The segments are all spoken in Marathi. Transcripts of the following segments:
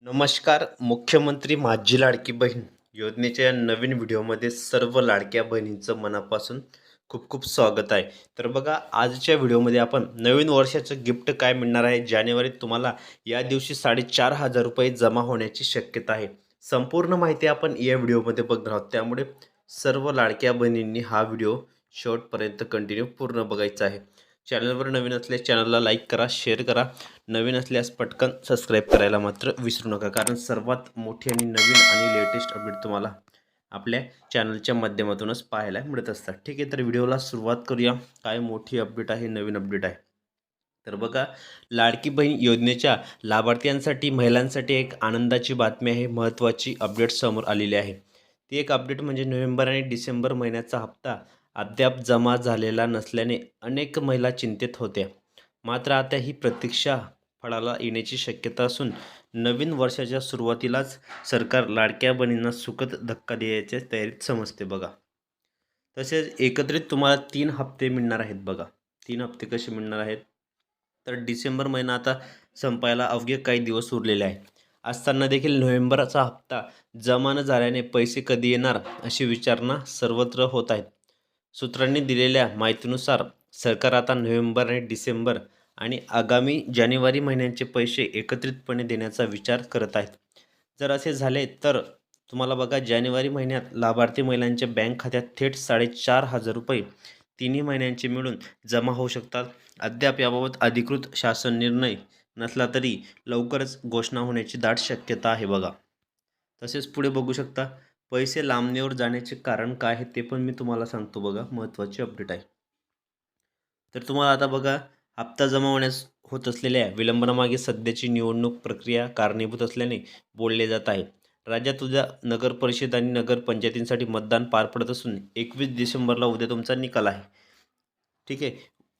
नमस्कार. मुख्यमंत्री माझी लाडकी बहीण योजनेच्या या नवीन व्हिडिओमध्ये सर्व लाडक्या बहिणींचं मनापासून खूप खूप स्वागत आहे. तर बघा, आजच्या व्हिडिओमध्ये आपण नवीन वर्षाचं गिफ्ट काय मिळणार आहे, जानेवारीत तुम्हाला या दिवशी 4,500 रुपये जमा होण्याची शक्यता आहे. संपूर्ण माहिती आपण या व्हिडिओमध्ये बघणार आहोत. त्यामुळे सर्व लाडक्या बहिणींनी हा व्हिडिओ शेवटपर्यंत कंटिन्यू पूर्ण बघायचा आहे. चॅनलवर नवीन असल्यास चॅनलला लाईक करा, शेअर करा. नवीन असल्यास पटकन सबस्क्राईब करायला मात्र विसरू नका, कारण सर्वात मोठी आणि नवीन आणि लेटेस्ट अपडेट तुम्हाला आपल्या चॅनलच्या माध्यमातूनच पाहायला मिळत असतात. ठीक आहे, तर व्हिडिओला सुरुवात करूया. काय मोठी अपडेट आहे, नवीन अपडेट आहे. तर बघा, लाडकी बहीण योजनेच्या लाभार्थ्यांसाठी महिलांसाठी एक आनंदाची बातमी आहे. महत्त्वाची अपडेट समोर आलेली आहे. ती एक अपडेट म्हणजे नोव्हेंबर आणि डिसेंबर महिन्याचा हप्ता अद्याप जमा झालेला नसल्याने अनेक महिला चिंतेत होत्या. मात्र आता ही प्रतीक्षा फळाला येण्याची शक्यता असून नवीन वर्षाच्या सुरुवातीलाच सरकार लाडक्या बहिणींना सुखद धक्का द्यायच्या तयारीत समजते बघा. तसेच एकत्रित तुम्हाला 3 हप्ते मिळणार आहेत बघा. 3 हप्ते कसे मिळणार आहेत? तर डिसेंबर महिना आता संपायला अवघे काही दिवस उरलेले आहेत. असताना देखील नोव्हेंबरचा हप्ता जमा न झाल्याने पैसे कधी येणार अशी विचारणा सर्वत्र होत आहेत. सूत्रांनी दिलेल्या माहितीनुसार सरकार आता नोव्हेंबर आणि डिसेंबर आणि आगामी जानेवारी महिन्यांचे पैसे एकत्रितपणे देण्याचा विचार करत आहेत. जर असे झाले तर तुम्हाला बघा, जानेवारी महिन्यात लाभार्थी महिलांच्या बँक खात्यात थेट 4,500 रुपये तिन्ही महिन्यांचे मिळून जमा होऊ शकतात. अद्याप याबाबत अधिकृत शासन निर्णय नसला तरी लवकरच घोषणा होण्याची दाट शक्यता आहे बघा. तसेच पुढे बघू शकता, पैसे लांबणीवर जाण्याचे कारण काय आहे ते पण मी तुम्हाला सांगतो बघा. महत्त्वाची अपडेट आहे. तर तुम्हाला आता बघा, हप्ता जमा होण्यास होत असलेल्या विलंबनामागे सध्याची निवडणूक प्रक्रिया कारणीभूत असल्याने बोलले जात आहे. राज्यात उद्या नगर परिषद आणि नगरपंचायतींसाठी मतदान पार पडत असून 21 डिसेंबरला उद्या तुमचा निकाल आहे. ठीक आहे.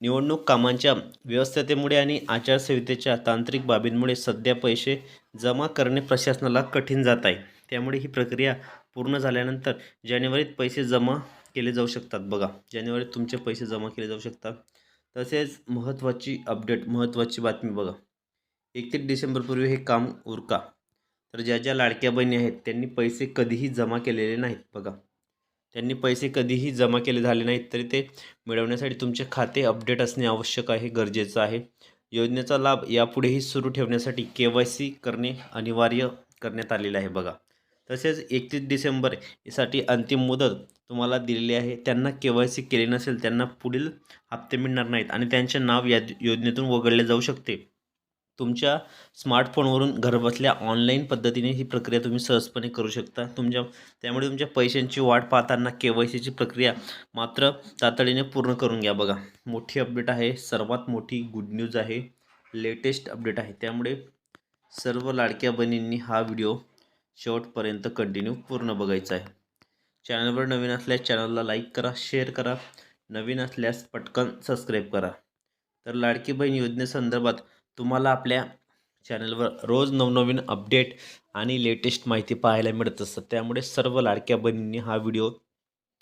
निवडणूक कामांच्या व्यवस्थेमुळे आणि आचारसंहितेच्या तांत्रिक बाबींमुळे सध्या पैसे जमा करणे प्रशासनाला कठीण जात आहे. त्यामुळे ही प्रक्रिया पूर्ण झाल्यानंतर जानेवारीत पैसे जमा केले जाऊ शकतात बघा. जानेवारीत तुमचे पैसे जमा केले जाऊ शकतात. तसेच महत्त्वाची अपडेट, महत्त्वाची बातमी बघा. 31 डिसेंबरपूर्वी हे काम उरका. तर ज्या ज्या लाडक्या बहिणी आहेत त्यांनी पैसे कधीही जमा केलेले नाहीत बघा. त्यांनी पैसे कधीही जमा केले झाले नाहीत तरी ते मिळवण्यासाठी तुमचे खाते अपडेट असणे आवश्यक आहे, गरजेचं आहे. योजनेचा लाभ यापुढेही सुरू ठेवण्यासाठी KYC करणे अनिवार्य करण्यात आलेलं आहे बघा. तसेच 31 डिसेंबर साठी अंतिम मुदत तुम्हाला दिलेली आहे. त्यांना KYC केले नसेल त्यांना पुढील हप्ते मिळणार नाहीत आणि त्यांचे नाव या योजनेतून वगळले जाऊ शकते. तुमच्या स्मार्टफोनवरून घरबसल्या ऑनलाईन पद्धतीने ही प्रक्रिया तुम्ही सहजपणे करू शकता. त्यामुळे तुमच्या पैशांची वाट पाहताना KYCची प्रक्रिया मात्र तातडीने पूर्ण करून घ्या बघा. मोठी अपडेट आहे, सर्वात मोठी गुड न्यूज आहे, लेटेस्ट अपडेट आहे. त्यामुळे सर्व लाडक्या बहिणींनी हा व्हिडिओ शेवटपर्यंत कंटिन्यू पूर्ण बघायचा आहे. चॅनलवर नवीन असल्यास चॅनलला लाईक करा, शेअर करा. नवीन असल्यास पटकन सबस्क्राईब करा. तर लाडकी बहीण योजनेसंदर्भात तुम्हाला आपल्या चॅनलवर रोज नवनवीन अपडेट आणि लेटेस्ट माहिती पाहायला मिळत असतात. त्यामुळे सर्व लाडक्या बहिणींनी हा व्हिडिओ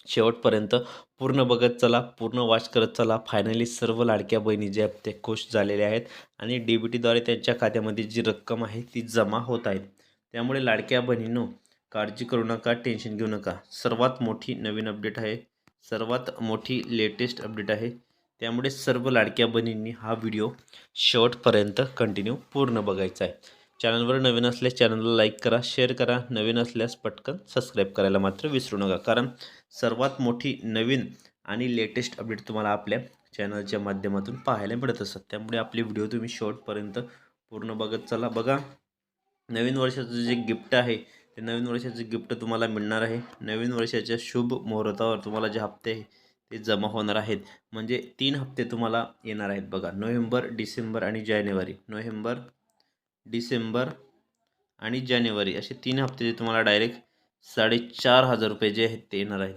शेवटपर्यंत पूर्ण बघत चला, पूर्ण वॉच करत चला. फायनली सर्व लाडक्या बहिणी जे आहेत ते खुश झालेल्या आहेत आणि DBTद्वारे त्यांच्या खात्यामध्ये जी रक्कम आहे ती जमा होत आहे. त्यामुळे लाडक्या बहिणींनो, काळजी करू नका, टेन्शन घेऊ नका. सर्वात मोठी नवीन अपडेट आहे, सर्वात मोठी लेटेस्ट अपडेट आहे. त्यामुळे सर्व लाडक्या बहिणींनी हा व्हिडिओ शेवटपर्यंत कंटिन्यू पूर्ण बघायचा आहे. चॅनलवर नवीन असल्यास चॅनलला लाईक करा, शेअर करा. नवीन असल्यास पटकन सबस्क्राईब करायला मात्र विसरू नका, कारण सर्वात मोठी नवीन आणि लेटेस्ट अपडेट तुम्हाला आपल्या चॅनलच्या माध्यमातून पाहायला मिळत असतात. त्यामुळे आपले व्हिडिओ तुम्ही शेवटपर्यंत पूर्ण बघत चला. बघा, नवीन वर्षाचं जे गिफ्ट आहे ते नवीन वर्षाचे गिफ्ट तुम्हाला मिळणार आहे. नवीन वर्षाच्या शुभ मुहूर्तावर तुम्हाला जे हप्ते आहे ते जमा होणार आहेत. म्हणजे 3 हप्ते तुम्हाला येणार आहेत बघा. नोव्हेंबर, डिसेंबर आणि जानेवारी. नोव्हेंबर, डिसेंबर आणि जानेवारी असे 3 हप्ते जे तुम्हाला डायरेक्ट 4,500 रुपये जे आहेत ते येणार आहेत.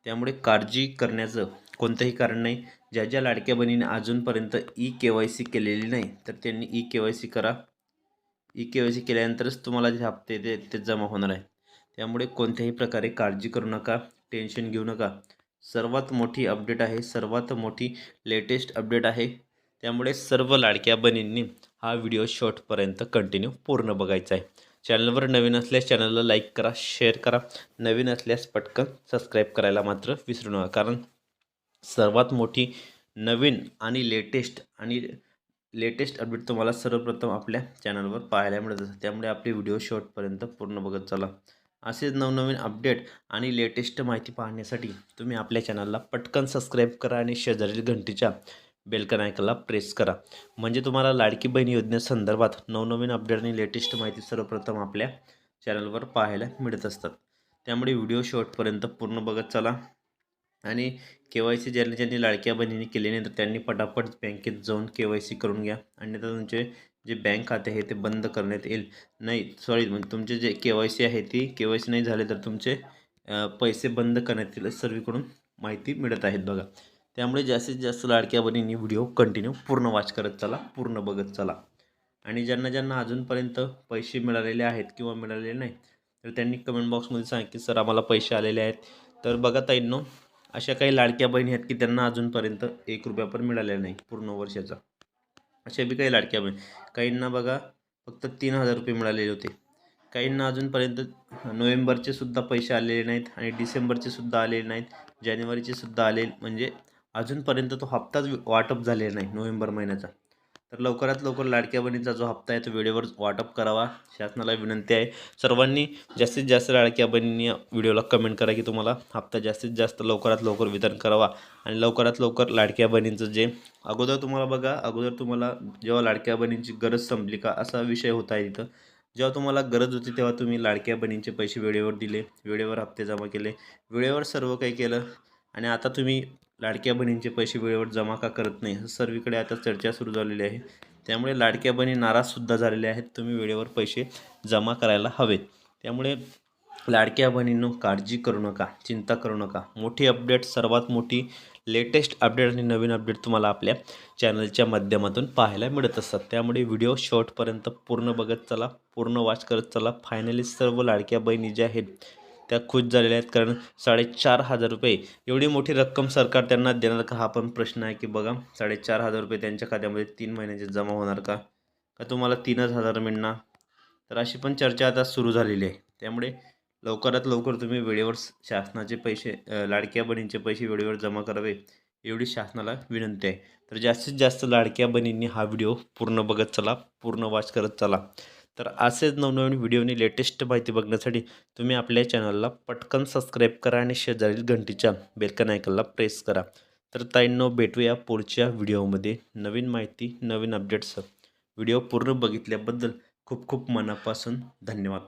त्यामुळे काळजी करण्याचं कोणतंही कारण नाही. ज्या ज्या लाडक्या बहिणीने अजूनपर्यंत KYC केलेली नाही तर त्यांनी KYC करा. KYC केल्यानंतरच तुम्हाला जे हप्ते ते जमा होणार आहे. त्यामुळे कोणत्याही प्रकारे काळजी करू नका, टेन्शन घेऊ नका. सर्वात मोठी अपडेट आहे, सर्वात मोठी लेटेस्ट अपडेट आहे. त्यामुळे सर्व लाडक्या बहिणींनी हा व्हिडिओ शेवटपर्यंत कंटिन्यू पूर्ण बघायचा आहे. चॅनलवर नवीन असल्यास चॅनलला लाईक करा, शेअर करा. नवीन असल्यास पटकन सबस्क्राईब करायला मात्र विसरू नका. कारण सर्वात मोठी नवीन आणि लेटेस्ट अपडेट तुम्हाला सर्वप्रथम आपल्या चॅनलवर पाहायला मिळत असतात. त्यामुळे आपले व्हिडिओ शेवटपर्यंत पूर्ण बघत चला. असेच नवनवीन अपडेट आणि लेटेस्ट माहिती पाहण्यासाठी तुम्ही आपल्या चॅनलला पटकन सबस्क्राईब करा आणि शेजारील घंटीच्या बेलकन आयकॉनला प्रेस करा. म्हणजे तुम्हाला लाडकी बहीण योजनेसंदर्भात नवनवीन अपडेट आणि लेटेस्ट माहिती सर्वप्रथम आपल्या चॅनलवर पाहायला मिळत असतात. त्यामुळे व्हिडिओ शेवटपर्यंत पूर्ण बघत चला. आणि KYC ज्यांनी लाडक्या बहिणींनी केले नाही तर त्यांनी पटापट बँकेत जाऊन KYC करून घ्या. अन्यथा तुमचे जे बँक खाते आहे ते बंद करण्यात येईल. नाही सॉरी, म्हणजे तुमचे जे KYC आहे ती KYC नाही झाले तर तुमचे पैसे बंद करण्यात येईल, सर्वीकडून माहिती मिळत आहेत बघा. त्यामुळे जास्तीत जास्त लाडक्या बहिणींनी व्हिडिओ कंटिन्यू पूर्ण वॉच करत चला, पूर्ण बघत चला. आणि ज्यांना अजूनपर्यंत पैसे मिळालेले आहेत किंवा मिळालेले नाही तर त्यांनी कमेंट बॉक्समध्ये सांग की सर आम्हाला पैसे आलेले आहेत. तर बघा ताईंनो, अशा काही लाडक्या बहिणी आहेत की त्यांना अजूनपर्यंत 1 रुपया पण मिळालेला नाही पूर्ण वर्षाचा. अशा बी काही लाडक्या बहीण, काहींना बघा फक्त 3,000 रुपये मिळालेले होते. काहींना अजूनपर्यंत नोव्हेंबरचे सुद्धा पैसे आलेले नाहीत आणि डिसेंबरचे सुद्धा आलेले नाहीत, जानेवारीचे सुद्धा आले, म्हणजे अजूनपर्यंत तो हप्ताच वाटप झालेला नाही नोव्हेंबर महिन्याचा. तर लवकरात लवकर लाडक्या बहिणीचा जो हप्ता आहे तो वेळेवर वाटप करावा, शासनाला विनंती आहे. सर्वांनी जास्तीत जास्त लाडक्या बहिणींनी व्हिडिओला कमेंट करा की तुम्हाला हप्ता जास्तीत जास्त लवकरात लवकर वितरण करावा. आणि लवकरात लवकर लाडक्या बहिणींचं जे अगोदर तुम्हाला जेव्हा लाडक्या बहिणींची गरज संपली का असा विषय होता आहे तिथं. जेव्हा तुम्हाला गरज होती तेव्हा तुम्ही लाडक्या बहिणींचे पैसे वेळेवर दिले, वेळेवर हप्ते जमा केले, वेळेवर सर्व काही केलं. आणि आता तुम्ही लाडक्या बहिणींचे पैसे वेळेवर जमा का करत नाही, सर्वीकडे आता चर्चा सुरू झालेली आहे. त्यामुळे लाडक्या बहिणी नाराजसुद्धा झालेल्या आहेत. तुम्ही वेळेवर पैसे जमा करायला हवेत. त्यामुळे लाडक्या बहिणींनो, काळजी करू नका, चिंता करू नका. मोठी अपडेट, सर्वात मोठी लेटेस्ट अपडेट आणि नवीन अपडेट तुम्हाला आपल्या चॅनलच्या माध्यमातून पाहायला मिळत असतात. त्यामुळे व्हिडिओ शेवटपर्यंत पूर्ण बघत चला, पूर्ण वॉच करत चला. फायनली सर्व लाडक्या बहिणी ज्या आहेत त्या खुश झालेल्या आहेत. कारण 4,500 रुपये एवढी मोठी रक्कम सरकार त्यांना देणार का, हा पण प्रश्न आहे. की बघा 4,500 रुपये त्यांच्या खात्यामध्ये 3 महिन्याचे जमा होणार का तुम्हाला 3,000 मिळणार? तर अशी पण चर्चा आता सुरू झालेली आहे. त्यामुळे लवकरात लवकर तुम्ही वेळेवर शासनाचे पैसे, लाडक्या बहिणींचे पैसे वेळेवर जमा करावे एवढी शासनाला विनंती आहे. तर जास्तीत जास्त लाडक्या बहिणींनी हा व्हिडिओ पूर्ण बघत चला, पूर्ण वॉच करत चला. तर असेच नवनवीन व्हिडिओनी लेटेस्ट माहिती बघण्यासाठी तुम्ही आपल्या चॅनलला पटकन सबस्क्राईब करा आणि शेजारील घंटीच्या बेलकन आयकॉनला प्रेस करा. तर ताईंनो, भेटूया पुढच्या व्हिडिओमध्ये नवीन माहिती, नवीन अपडेट्स. व्हिडिओ पूर्ण बघितल्याबद्दल खूप खूप मनापासून धन्यवाद.